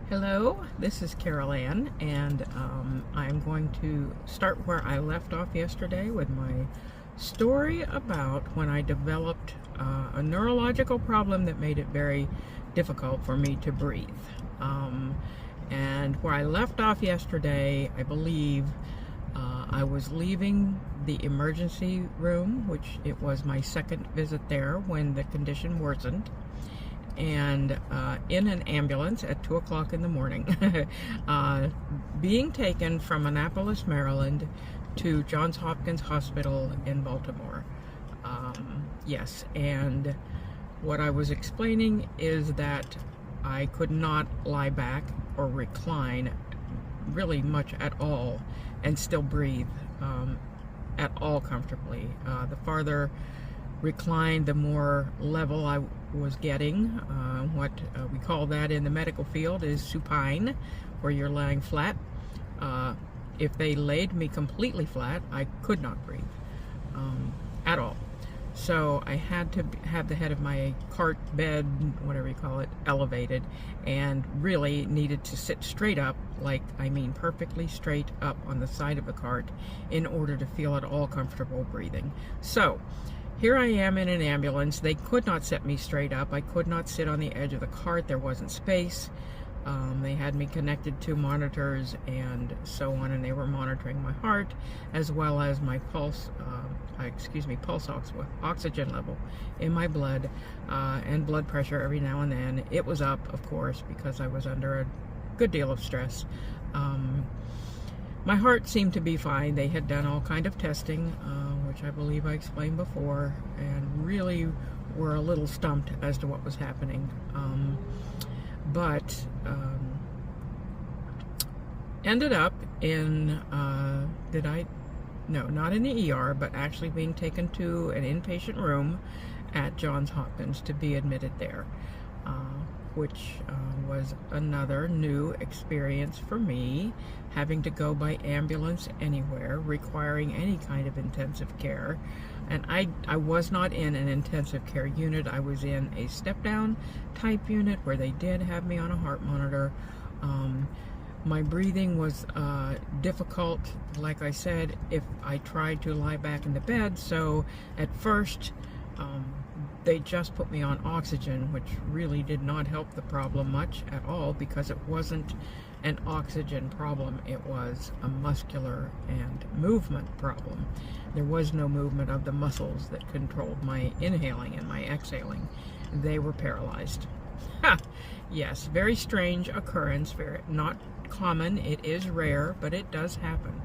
Hello, this is Carol Ann, and I'm going to start where I left off yesterday with my story about when I developed a neurological problem that made it very difficult for me to breathe. And where I left off yesterday, I believe I was leaving the emergency room, which it was my second visit there when the condition worsened. And in an ambulance at 2 o'clock in the morning, being taken from Annapolis, Maryland to Johns Hopkins Hospital in Baltimore. Yes, and what I was explaining is that I could not lie back or recline really much at all and still breathe at all comfortably. The farther reclined, the more level I was getting. What we call that in the medical field is supine, where you're lying flat. If they laid me completely flat, I could not breathe at all. So I had to have the head of my cart, bed, whatever you call it, elevated, and really needed to sit straight up, perfectly straight up on the side of the cart in order to feel at all comfortable breathing. So here I am in an ambulance. They could not set me straight up. I could not sit on the edge of the cart. There wasn't space. They had me connected to monitors and so on, and they were monitoring my heart as well as my pulse oxygen level in my blood, and blood pressure every now and then. It was up, of course, because I was under a good deal of stress. My heart seemed to be fine. They had done all kind of testing, which I believe I explained before, and really were a little stumped as to what was happening. But ended up in, not in the ER, but actually being taken to an inpatient room at Johns Hopkins to be admitted there, which was another new experience for me, having to go by ambulance anywhere, requiring any kind of intensive care. And I was not in an intensive care unit. I was in a step-down type unit where they did have me on a heart monitor. My breathing was difficult, like I said, if I tried to lie back in the bed. So at first, they just put me on oxygen, which really did not help the problem much at all, because it wasn't an oxygen problem. It was a muscular and movement problem. There was no movement of the muscles that controlled my inhaling and my exhaling. They were paralyzed. Ha! Yes, very strange occurrence, very not common. It is rare, but it does happen.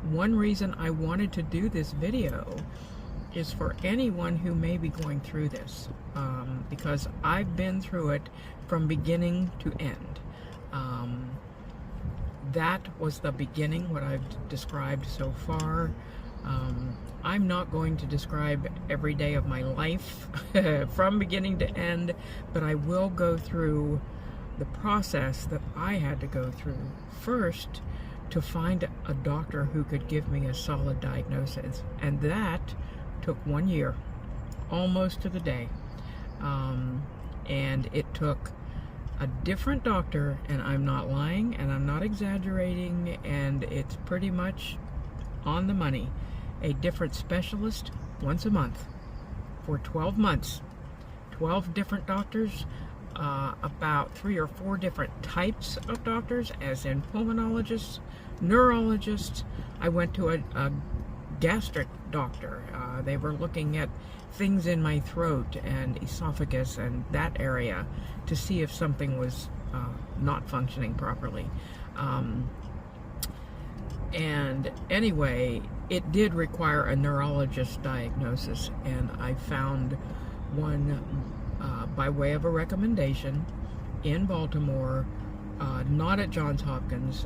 One reason I wanted to do this video is for anyone who may be going through this, because I've been through it from beginning to end. That was the beginning, what I've described so far. I'm not going to describe every day of my life from beginning to end, but I will go through the process that I had to go through first to find a doctor who could give me a solid diagnosis, and that took 1 year, almost to the day. And it took a different doctor, and I'm not lying and I'm not exaggerating, and it's pretty much on the money. A different specialist once a month for 12 months. 12 different doctors, about 3 or 4 different types of doctors, as in pulmonologists, neurologists. I went to a gastric doctor. They were looking at things in my throat and esophagus and that area to see if something was not functioning properly. And anyway, it did require a neurologist diagnosis, and I found one by way of a recommendation in Baltimore, not at Johns Hopkins.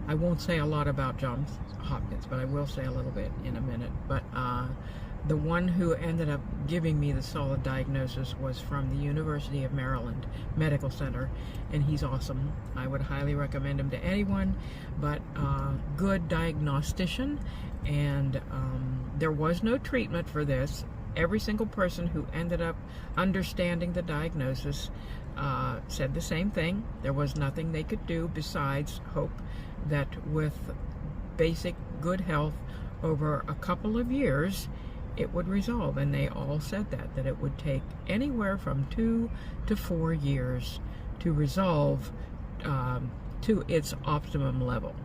I won't say a lot about Johns Hopkins, but I will say a little bit in a minute. But the one who ended up giving me the solid diagnosis was from the University of Maryland Medical Center, and he's awesome. I would highly recommend him to anyone, but good diagnostician, and there was no treatment for this. Every single person who ended up understanding the diagnosis said the same thing. There was nothing they could do besides hope that with basic good health over a couple of years, it would resolve. And they all said that it would take anywhere from 2 to 4 years to resolve to its optimum level.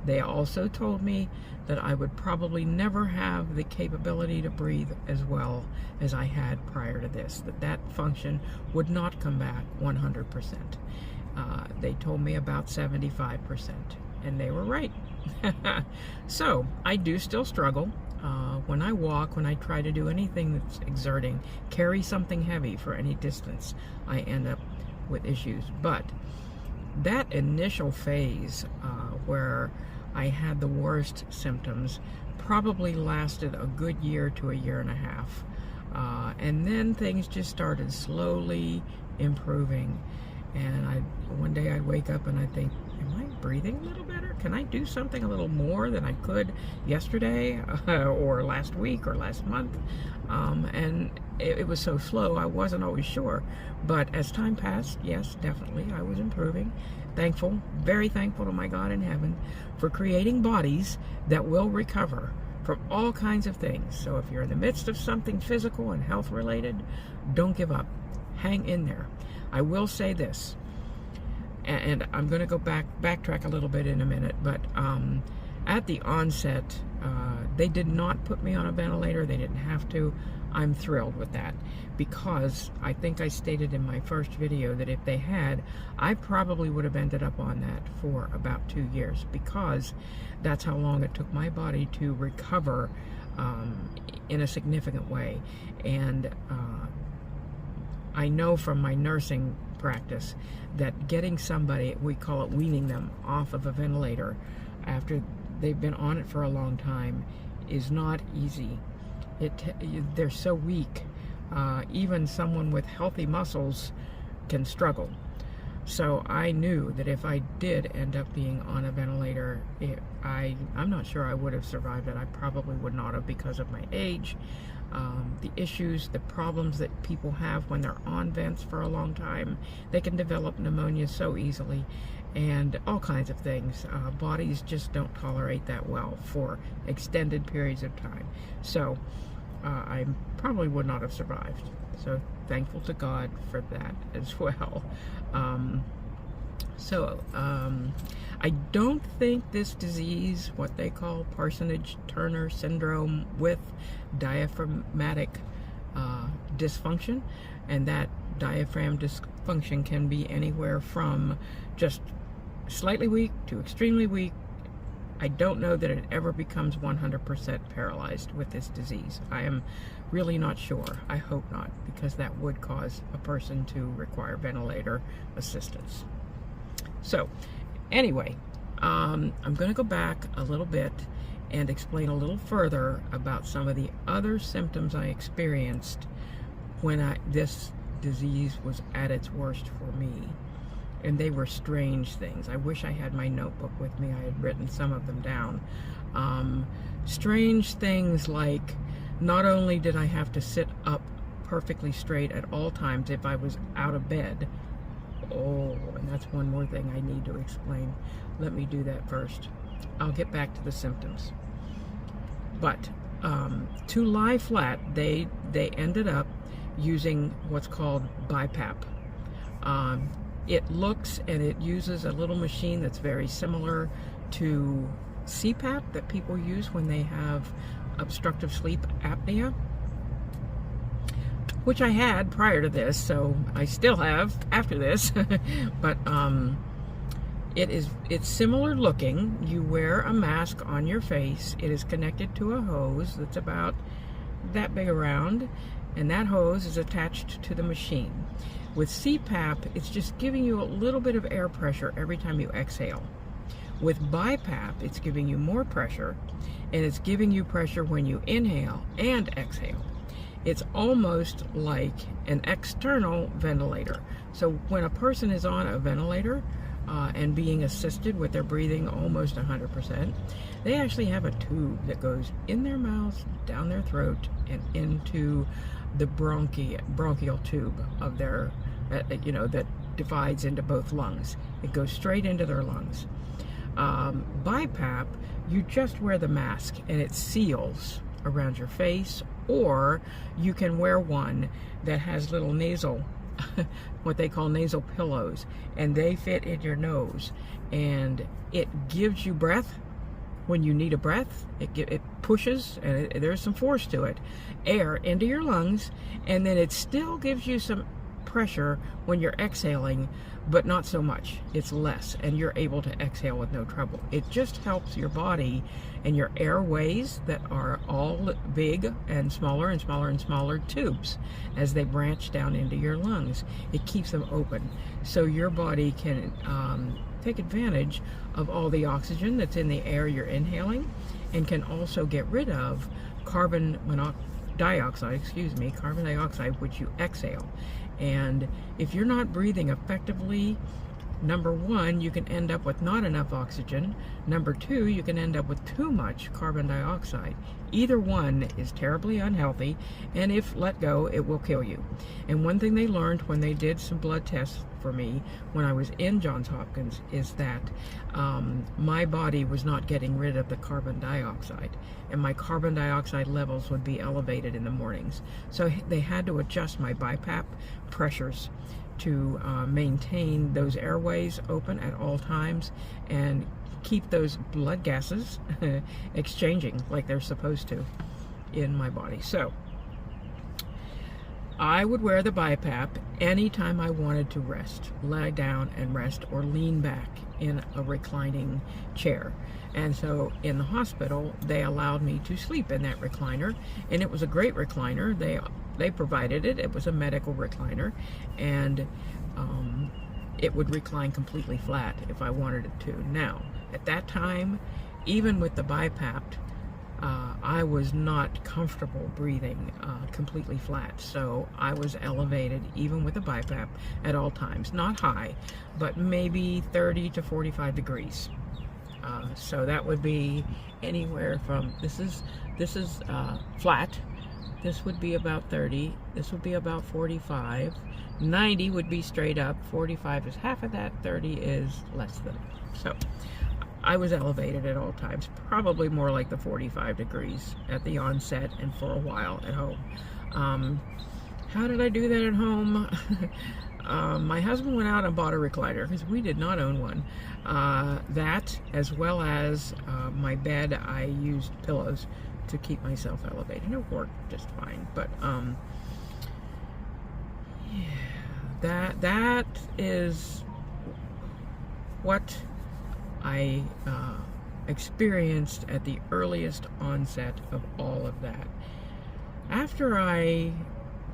They also told me that I would probably never have the capability to breathe as well as I had prior to this, that function would not come back 100%. They told me about 75%, and they were right. So I do still struggle. When I walk, when I try to do anything that's exerting, carry something heavy for any distance, I end up with issues. But that initial phase where I had the worst symptoms probably lasted a good year to a year and a half. And then things just started slowly improving. And one day I'd wake up and I'd think, am I breathing a little better? Can I do something a little more than I could yesterday or last week or last month? And it was so slow, I wasn't always sure. But as time passed, yes, definitely, I was improving. Thankful, very thankful to my God in heaven for creating bodies that will recover from all kinds of things. So if you're in the midst of something physical and health related, don't give up. Hang in there. I will say this, and I'm going to go backtrack a little bit in a minute, but at the onset, they did not put me on a ventilator. They didn't have to. I'm thrilled with that, because I think I stated in my first video that if they had, I probably would have ended up on that for about 2 years, because that's how long it took my body to recover in a significant way. And I know from my nursing practice that getting somebody, we call it weaning them off of a ventilator after they've been on it for a long time, is not easy. They're so weak. Even someone with healthy muscles can struggle. So I knew that if I did end up being on a ventilator, I'm not sure I would have survived it. I probably would not have, because of my age, the issues, the problems that people have when they're on vents for a long time. They can develop pneumonia so easily, and all kinds of things. Bodies just don't tolerate that well for extended periods of time. So I probably would not have survived. So thankful to God for that as well. I don't think this disease, what they call Parsonage Turner Syndrome with diaphragmatic dysfunction, and that diaphragm dysfunction can be anywhere from just slightly weak to extremely weak. I don't know that it ever becomes 100% paralyzed with this disease. I am really not sure. I hope not, because that would cause a person to require ventilator assistance. So anyway, I'm going to go back a little bit and explain a little further about some of the other symptoms I experienced when this disease was at its worst for me. And they were strange things. I wish I had my notebook with me. I had written some of them down. Strange things like, not only did I have to sit up perfectly straight at all times if I was out of bed. Oh, and that's one more thing I need to explain. Let me do that first. I'll get back to the symptoms. But to lie flat, they ended up using what's called BiPAP. It looks and it uses a little machine that's very similar to CPAP that people use when they have obstructive sleep apnea, which I had prior to this, so I still have after this. But it's similar looking. You wear a mask on your face. It is connected to a hose that's about that big around, and that hose is attached to the machine. With CPAP, it's just giving you a little bit of air pressure every time you exhale. With BiPAP, it's giving you more pressure, and it's giving you pressure when you inhale and exhale. It's almost like an external ventilator. So when a person is on a ventilator and being assisted with their breathing almost 100%, they actually have a tube that goes in their mouth, down their throat, and into the bronchial tube of their, that divides into both lungs. It goes straight into their lungs. BiPAP, you just wear the mask and it seals around your face, or you can wear one that has little nasal, what they call nasal pillows, and they fit in your nose, and it gives you breath when you need a breath. It pushes, and there's some force to it, air into your lungs, and then it still gives you some pressure when you're exhaling, but not so much. It's less, and you're able to exhale with no trouble. It just helps your body and your airways that are all big and smaller and smaller and smaller tubes as they branch down into your lungs. It keeps them open so your body can take advantage of all the oxygen that's in the air you're inhaling, and can also get rid of carbon dioxide, which you exhale. And if you're not breathing effectively, number one, you can end up with not enough oxygen. Number two, you can end up with too much carbon dioxide. Either one is terribly unhealthy, and if let go, it will kill you. And one thing they learned when they did some blood tests for me when I was in Johns Hopkins is that my body was not getting rid of the carbon dioxide, and my carbon dioxide levels would be elevated in the mornings. So they had to adjust my BiPAP pressures to maintain those airways open at all times and keep those blood gases exchanging like they're supposed to in my body. So I would wear the BiPAP anytime I wanted to rest, lie down and rest, or lean back in a reclining chair. And so in the hospital, they allowed me to sleep in that recliner, and it was a great recliner. They provided it. It was a medical recliner, and it would recline completely flat if I wanted it to. Now, at that time, even with the BiPAP, I was not comfortable breathing completely flat, so I was elevated even with the BiPAP at all times. Not high, but maybe 30 to 45 degrees. So that would be anywhere from, this is flat, this would be about 30, this would be about 45, 90 would be straight up, 45 is half of that, 30 is less than. So I was elevated at all times, probably more like the 45 degrees at the onset and for a while at home. How did I do that at home? My husband went out and bought a recliner because we did not own one. That, as well as my bed, I used pillows to keep myself elevated. It worked just fine. But yeah, that is what I experienced at the earliest onset of all of that. After I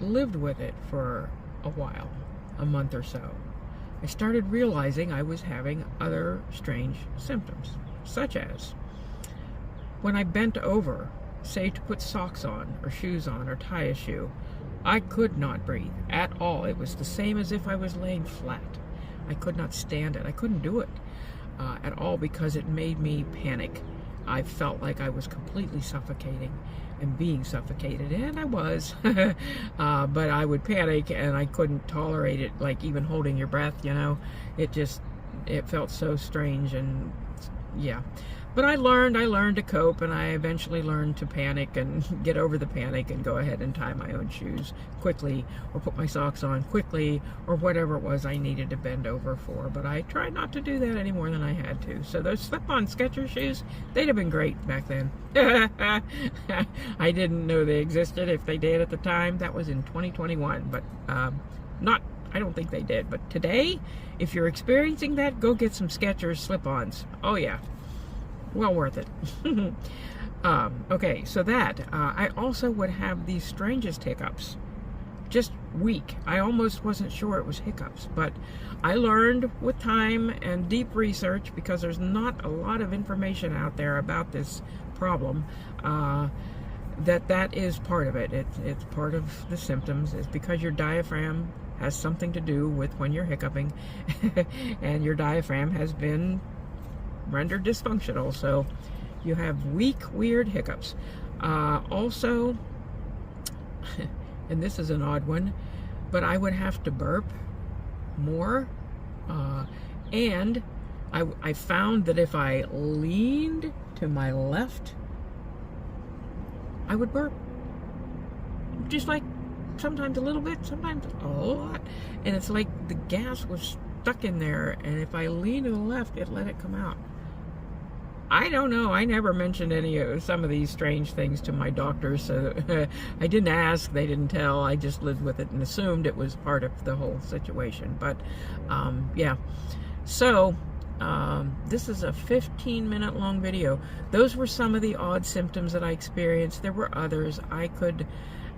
lived with it for a while, a month or so, I started realizing I was having other strange symptoms, such as when I bent over, say to put socks on or shoes on or tie a shoe, I could not breathe at all. It was the same as if I was laying flat. I could not stand it. I couldn't do it at all because it made me panic. I felt like I was completely suffocating and being suffocated, and I was, but I would panic and I couldn't tolerate it, like even holding your breath, you know. It felt so strange, and yeah. But I learned to cope, and I eventually learned to panic and get over the panic and go ahead and tie my own shoes quickly, or put my socks on quickly, or whatever it was I needed to bend over for. But I tried not to do that any more than I had to. So those slip-on Skechers shoes, they'd have been great back then. I didn't know they existed. If they did at the time, that was in 2021, but I don't think they did. But today, if you're experiencing that, go get some Skechers slip-ons. Oh yeah. Well worth it. Okay, so that, I also would have these strangest hiccups. Just weak. I almost wasn't sure it was hiccups, but I learned with time and deep research, because there's not a lot of information out there about this problem, that is part of it. It's part of the symptoms. It's because your diaphragm has something to do with when you're hiccuping, and your diaphragm has been rendered dysfunctional, so you have weak, weird hiccups. Also, and this is an odd one, but I would have to burp more. And I found that if I leaned to my left, I would burp. Just like sometimes a little bit, sometimes a lot. And it's like the gas was stuck in there, and if I leaned to the left, it let it come out. I don't know. I never mentioned some of these strange things to my doctors, so I didn't ask, they didn't tell. I just lived with it and assumed it was part of the whole situation. But yeah, so this is a 15-minute long video. Those were some of the odd symptoms that I experienced. There were others.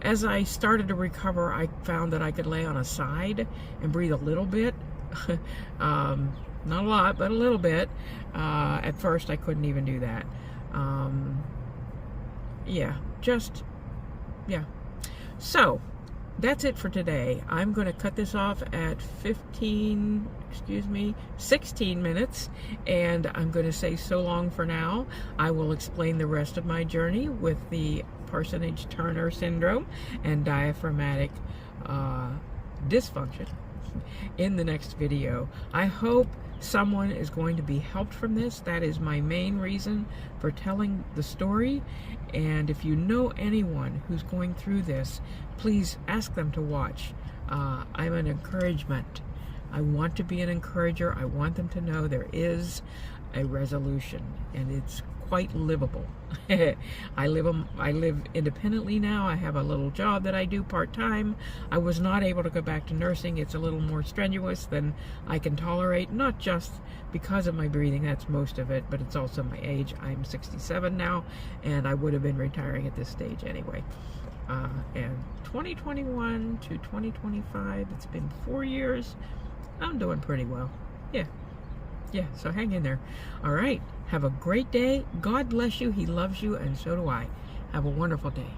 As I started to recover, I found that I could lay on a side and breathe a little bit. Not a lot, but a little bit. At first, I couldn't even do that. Yeah. So, that's it for today. I'm going to cut this off at 16 minutes, and I'm going to say so long for now. I will explain the rest of my journey with the Parsonage Turner Syndrome and diaphragmatic dysfunction in the next video. I hope someone is going to be helped from this. That is my main reason for telling the story. And if you know anyone who's going through this, please ask them to watch. I'm an encouragement. I want to be an encourager. I want them to know there is a resolution, and it's quite livable. I live independently now. I have a little job that I do part-time. I was not able to go back to nursing. It's a little more strenuous than I can tolerate, not just because of my breathing, that's most of it, but it's also my age. I'm 67 now, and I would have been retiring at this stage anyway. And 2021 to 2025, it's been 4 years. I'm doing pretty well. Yeah, so hang in there. All right, have a great day. God bless you. He loves you, and so do I. Have a wonderful day.